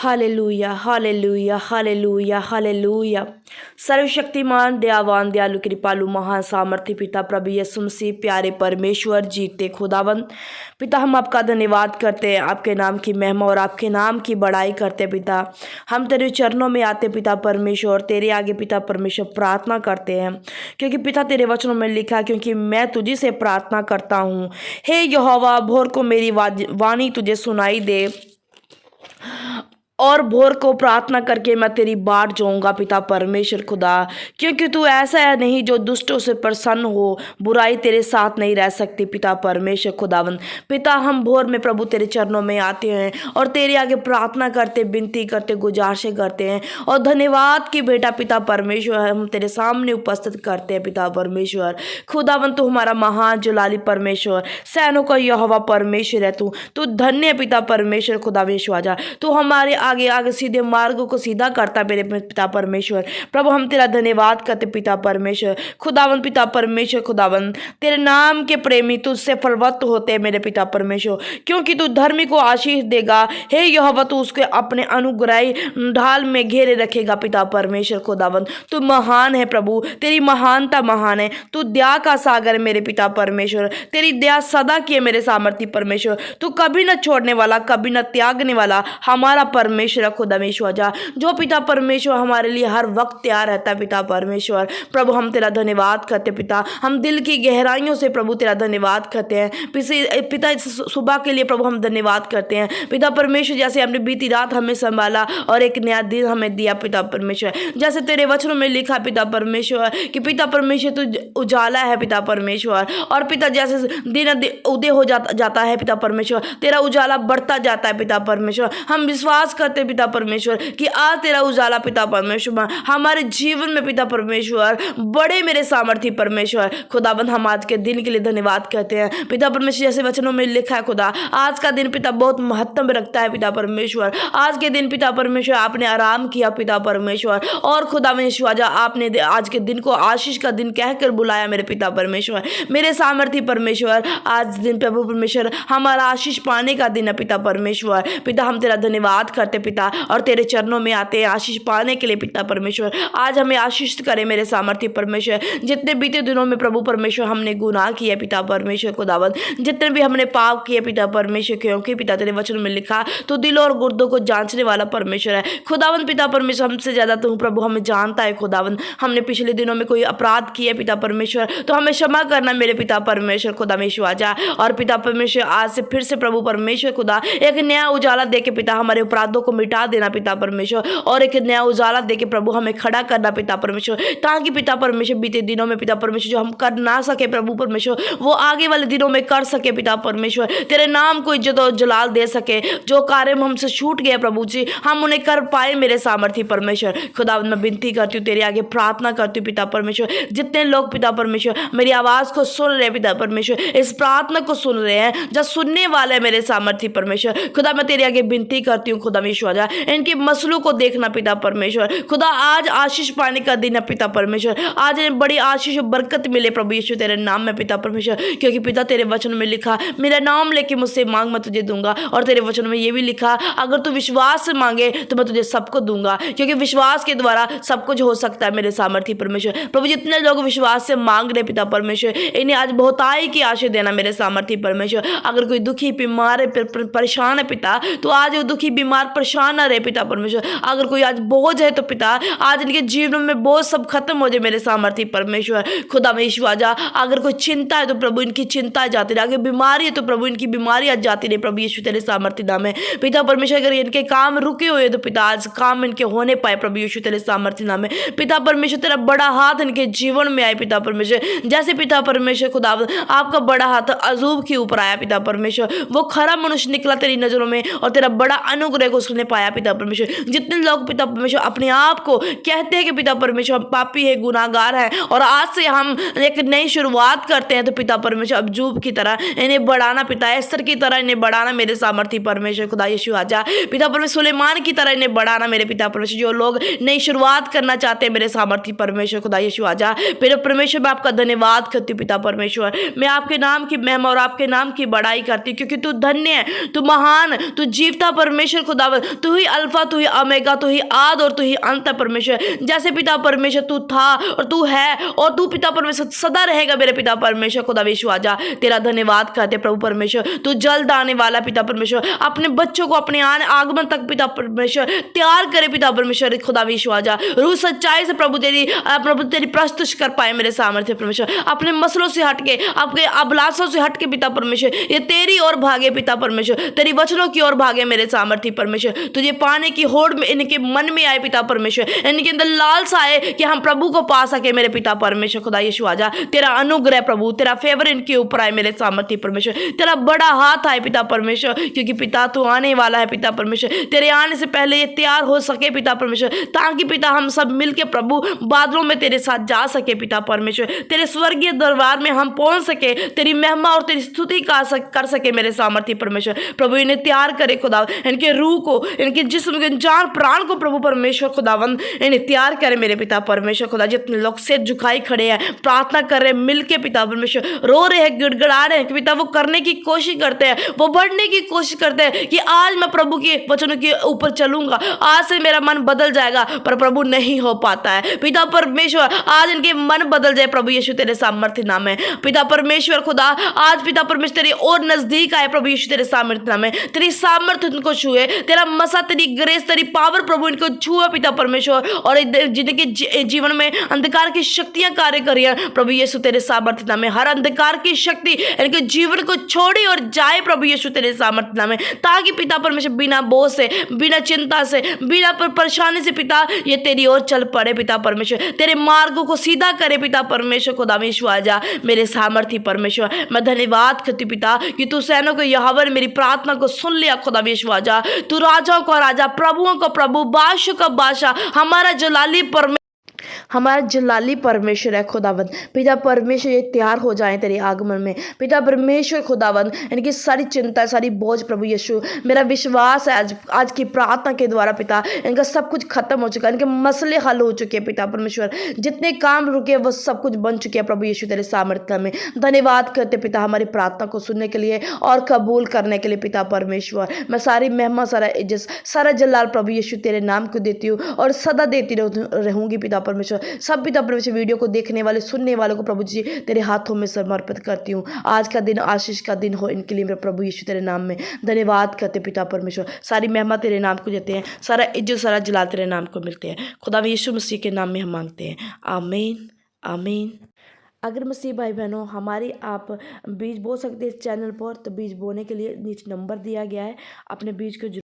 Hallelujah hallelujah hallelujah hallelujah. सर्वशक्तिमान दयावान दयालु कृपालु महान सामर्थ्य पिता प्रभु यीशु मसीह प्यारे परमेश्वर जीते खुदावन पिता, हम आपका धन्यवाद करते हैं, आपके नाम की महिमा और आपके नाम की बड़ाई करते पिता। हम तेरे चरणों में आते पिता परमेश्वर, तेरे आगे पिता परमेश्वर प्रार्थना करते हैं, क्योंकि पिता तेरे वचनों में लिखा, क्योंकि मैं तुझी से प्रार्थना करता हूँ। हे यहोवा, भोर को मेरी वाणी तुझे सुनाई दे और भोर को प्रार्थना करके मैं तेरी बाट जाऊंगा पिता परमेश्वर खुदा, क्योंकि तू ऐसा है नहीं जो दुष्टों से प्रसन्न हो, बुराई तेरे साथ नहीं रह सकती पिता परमेश्वर खुदावन। पिता हम भोर में प्रभु तेरे चरणों में आते हैं और तेरे आगे प्रार्थना करते, विनती करते, गुजारिशें करते हैं और धन्यवाद की बेटा पिता परमेश्वर हम तेरे सामने उपस्थित करते हैं पिता परमेश्वर खुदावन। तू हमारा महान जलाली परमेश्वर, सैनों का यहोवा परमेश्वर है। तू धन्य है पिता परमेश्वर खुदा विश्वाजा। तू हमारे आगे आगे सीधे मार्गों को सीधा करता मेरे पिता परमेश्वर। प्रभु हम तेरा धन्यवाद करते पिता परमेश्वर खुदावन। पिता परमेश्वर खुदावन, तेरे नाम के प्रेमी तुझसे फलवत्त होते हैं मेरे पिता परमेश्वर, क्योंकि तू धर्मी को आशीष देगा। हे यहोवा, तू उसके अपने अनुग्रही ढाल में घेरे रखेगा पिता परमेश्वर खुदावन। तू महान है प्रभु, तेरी महानता महान है। तू दया का सागर है मेरे पिता परमेश्वर, तेरी दया सदा की है मेरे सामर्थ्य परमेश्वर। तू कभी न छोड़ने वाला, कभी न त्यागने वाला हमारा परमेश्वर खुदा जा, जो पिता परमेश्वर हमारे लिए हर वक्त तैयार रहता है पिता परमेश्वर। प्रभु हम तेरा धन्यवाद करते पिता, हम दिल की गहराइयों से प्रभु तेरा धन्यवाद करते हैं पिता। इस सुबह के लिए प्रभु हम धन्यवाद करते हैं पिता परमेश्वर, जैसे हमने बीती रात हमें संभाला और एक नया दिन हमें दिया पिता परमेश्वर। जैसे तेरे वचनों में लिखा पिता परमेश्वर कि पिता परमेश्वर तू उजाला है पिता परमेश्वर, और पिता जैसे दिन उदय हो जाता है पिता परमेश्वर, तेरा उजाला बढ़ता जाता है पिता परमेश्वर। हम विश्वास करते पिता परमेश्वर कि आज तेरा उजाला पिता परमेश्वर हमारे जीवन में पिता परमेश्वर बड़े मेरे सामर्थ्य परमेश्वर खुदाबंद। हम आज के दिन के लिए धन्यवाद कहते हैं पिता परमेश्वर, जैसे वचनों में लिखा है खुदा, आज का दिन पिता बहुत महत्व रखता है पिता परमेश्वर। आज के दिन पिता परमेश्वर आपने आराम किया पिता परमेश्वर, और खुदा में आपने आज के दिन को आशीष का दिन कहकर बुलाया मेरे पिता परमेश्वर मेरे सामर्थ्य परमेश्वर। आज दिन प्रभु परमेश्वर हमारा आशीष पाने का दिन है पिता परमेश्वर। पिता हम तेरा धन्यवाद करते पिता, और तेरे चरणों में आते हैं आशीष पाने के लिए पिता परमेश्वर। आज हमें आशीष करे मेरे सामर्थ्य परमेश्वर। जितने बीते दिनों में प्रभु परमेश्वर हमने गुनाह किया पिता परमेश्वर खुदावंद, जितने भी हमने पाप किए पिता परमेश्वर, क्योंकि पिता तेरे वचन में लिखा तो दिल और गुर्दों को जांचने वाला परमेश्वर है खुदावंद। पिता परमेश्वर हमसे ज्यादा तू प्रभु हमें जानता है खुदावंद। हमने पिछले दिनों में कोई अपराध किए पिता परमेश्वर, तो हमें क्षमा करना मेरे पिता परमेश्वर खुदा में आजा। और पिता परमेश्वर आज से फिर से प्रभु परमेश्वर खुदा एक नया उजाला दे के पिता हमारे अपराधों को मिटा देना पिता परमेश्वर, और एक नया उजाला देके प्रभु हमें खड़ा करना पिता परमेश्वर, ताकि पिता परमेश्वर बीते दिनों में पिता परमेश्वर जो हम कर ना सके प्रभु परमेश्वर, वो आगे वाले दिनों में कर सके पिता परमेश्वर। तेरे नाम को इज्जत और जलाल दे सके। जो कार्य हमसे छूट गया प्रभु जी, हम उन्हें कर पाए मेरे सामर्थ्य परमेश्वर खुदा। मैं विनती करती हूँ, तेरे आगे प्रार्थना करती हूँ पिता परमेश्वर, जितने लोग पिता परमेश्वर मेरी आवाज को सुन रहे हैं पिता परमेश्वर, इस प्रार्थना को सुन रहे हैं, जो सुनने वाले मेरे सामर्थ्य परमेश्वर खुदा, मैं तेरे आगे विनती करती हूँ खुदा विश्वास, इनके मसलों को देखना पिता परमेश्वर खुदा। आज आशीष पाने का दिन है पिता परमेश्वर, आज इन्हें बड़ी आशीष और बरकत मिले प्रभु यीशु तेरे नाम में पिता परमेश्वर, क्योंकि पिता तेरे वचन में लिखा मेरा नाम लेके मुझसे मांग मैं तुझे दूंगा, और तेरे वचन में ये भी लिखा अगर तू विश्वास से मांगे तो मैं तुझे सबको दूंगा, क्योंकि विश्वास के द्वारा सब कुछ हो सकता है मेरे सामर्थ्य परमेश्वर। प्रभु जितने लोग विश्वास से मांग रहे पिता परमेश्वर, इन्हें आज बहुताई की आशीष देना मेरे सामर्थ्य परमेश्वर। अगर कोई दुखी बीमार है परेशान है पिता, तो आज वो दुखी बीमार परेशान ना रहे पिता परमेश्वर। अगर कोई आज बोझ है तो पिता आज इनके जीवन में बोझ सब खत्म हो जाए मेरे सामर्थ्य परमेश्वर खुदा में ईश्वर आजा। अगर कोई चिंता है तो प्रभु इनकी चिंता जाती रहे, अगर बीमारी है तो प्रभु इनकी बीमारी आज जाती रहे प्रभु यीशु तेरे सामर्थ्य नाम में पिता परमेश्वर। अगर इनके काम रुके हुए तो पिता आज काम इनके होने पाए प्रभु यीशु तेरे सामर्थ्य नाम में पिता परमेश्वर। तेरा बड़ा हाथ इनके जीवन में आए पिता परमेश्वर, जैसे पिता परमेश्वर खुदा आपका बड़ा हाथ अजूब के ऊपर आया पिता परमेश्वर, वो खरा मनुष्य निकला तेरी नजरों में, और तेरा बड़ा अनुग्रह को उसने पाया पिता परमेश्वर। जितने लोग पिता परमेश्वर अपने आप को कहते हैं कि पिता परमेश्वर हम पापी है, गुनाहगार है, और आज से हम एक नई शुरुआत करते हैं, तो पिता परमेश्वर अबजूब की तरह इन्हें बढ़ाना पिता, एस्तर की तरह इन्हें बढ़ाना मेरे सामर्थ्य परमेश्वर खुदा यीशु आजा। पिता परमेश्वर सुलेमान की तरह इन्हें बढ़ाना मेरे पिता परमेश्वर। जो लोग नई शुरुआत करना चाहते हैं मेरे सामर्थ्य परमेश्वर खुदा यीशु आजा। मेरे परमेश्वर मैं आपका धन्यवाद करती हूँ पिता परमेश्वर, मैं आपके नाम की महिमा और आपके नाम की बड़ाई करती हूँ, क्योंकि तू धन्य है, तू महान, तू जीवता परमेश्वर खुदा, तू ही अल्फा, तू ही ओमेगा, तू ही आद और तू ही अंत है परमेश्वर। जैसे पिता परमेश्वर तू था और तू है और तू पिता परमेश्वर सदा रहेगा मेरे पिता परमेश्वर। खुदा यीशु आजा, तेरा धन्यवाद करते प्रभु परमेश्वर। तू जल्द आने वाला पिता परमेश्वर, अपने बच्चों को अपने आगमन तक पिता परमेश्वर तैयार करे पिता परमेश्वर। खुदा यीशु आजा, रूह सच्चाई से प्रभु तेरी प्रस्तुत कर पाए मेरे सामर्थ्य परमेश्वर। अपने मसलों से हटके, आपके अभिलाषों से हटके पिता परमेश्वर, ये तेरी ओर भागे पिता परमेश्वर, तेरी वचनों की ओर भागे मेरे सामर्थ्य परमेश्वर। तुझे पाने की होड़ में इनके मन में आए पिता परमेश्वर, इनके अंदर लालसा आए कि हम प्रभु को पा सके मेरे पिता परमेश्वर। खुदा यीशु आजा, तेरा अनुग्रह प्रभु, तेरा फेवर इनके ऊपर आए मेरे सामर्थ्य परमेश्वर। तेरा बड़ा हाथ आए पिता परमेश्वर, क्योंकि पिता तू आने वाला है पिता परमेश्वर। तेरे आने से पहले ये तैयार हो सके पिता परमेश्वर, ताकि पिता हम सब मिलके प्रभु बादलों में तेरे साथ जा सके पिता परमेश्वर। तेरे स्वर्गीय दरबार में हम पहुंच सके, तेरी महिमा और तेरी स्तुति कर सके मेरे सामर्थ्य परमेश्वर। प्रभु इन्हें तैयार करे खुदा, इनके रूह को, इनके जिस्म के जान प्राण को प्रभु परमेश्वर खुदावंद इन्हें तैयार करे मेरे पिता परमेश्वर। खुदा जितने लोग सिर झुकाए खड़े हैं, प्रार्थना कर रहे हैं मिलके पिता परमेश्वर, रो रहे हैं, गिड़गिड़ा रहे हैं कि पिता वो करने की कोशिश करते हैं, वो बढ़ने की कोशिश करते हैं कि आज मैं प्रभु के वचनों के ऊपर चलूंगा, आज से मेरा मन बदल जाएगा, पर प्रभु नहीं हो पाता है पिता परमेश्वर। आज इनके मन बदल जाए प्रभु यीशु, तेरे सामर्थ्य नाम है पिता परमेश्वर। खुदा आज पिता परमेश्वर तेरे और नजदीक आए प्रभु यीशु, तेरे सामर्थ्य नाम है, तेरी सामर्थ्य इनको छुए, तेरा मसा, तेरी ग्रेस, तेरी पावर प्रभु इनको छुए पिता परमेश्वर, और जिनके जीवन में अंधकार की शक्तियां कार्य करिए प्रभु यीशु, तेरे सामर्थ्य नाम है। हर अंधकार की शक्ति इनके जीवन को छोड़ी और जाए प्रभु यीशु, तेरे सामर्थ्य नाम है, ताकि पिता परमेश्वर बिना बोझ से, बिना चिंता से, बिना परेशानी से पिता ये तेरी ओर चल पड़े पिता परमेश्वर, तेरे मार्गों को सीधा करे पिता परमेश्वर। खुदा यीशु आजा मेरे सामर्थ्य परमेश्वर। मैं धन्यवाद करती पिता कि तू सैनों को यहोवा ने मेरी प्रार्थना को सुन लिया। खुदा यीशु आजा, तू राजाओं को राजा, प्रभुओं को प्रभु, बादशाह का बादशाह, हमारा जलाली परमेश्वर है खुदावंद। पिता परमेश्वर ये तैयार हो जाए तेरे आगमन में पिता परमेश्वर खुदावंद। इनकी सारी चिंता, सारी बोझ प्रभु यीशु, मेरा विश्वास है आज की प्रार्थना के द्वारा पिता इनका सब कुछ खत्म हो चुका है, इनके मसले हल हो चुके हैं पिता परमेश्वर। जितने काम रुके वो सब कुछ बन चुके हैं प्रभु यीशु, तेरे सामर्थ्य में धन्यवाद करते पिता हमारी प्रार्थना को सुनने के लिए और कबूल करने के लिए पिता परमेश्वर। मैं सारी महिमा, सारा इज्जत, सारा जलाल प्रभु यीशु तेरे नाम को देती हूँ और सदा देती रहूंगी पिता परमेश्वर। सब पिता परमेश्वर वीडियो को देखने वाले, सुनने वालों को प्रभु जी तेरे हाथों में समर्पित करती हूँ। आज का दिन आशीष का दिन हो इनके लिए मेरे प्रभु यीशु तेरे नाम में धन्यवाद करते पिता परमेश्वर। सारी महिमा तेरे नाम को देते हैं, सारा इज्जत, सारा जलाल तेरे नाम को मिलते हैं। खुदा यीशु मसीह के नाम में हम मांगते हैं, आमीन आमीन। अगर मसीह भाई बहनों हमारी आप बीज बो सकते हैं इस चैनल पर, तो बीज बोने के लिए नीचे नंबर दिया गया है, अपने बीज को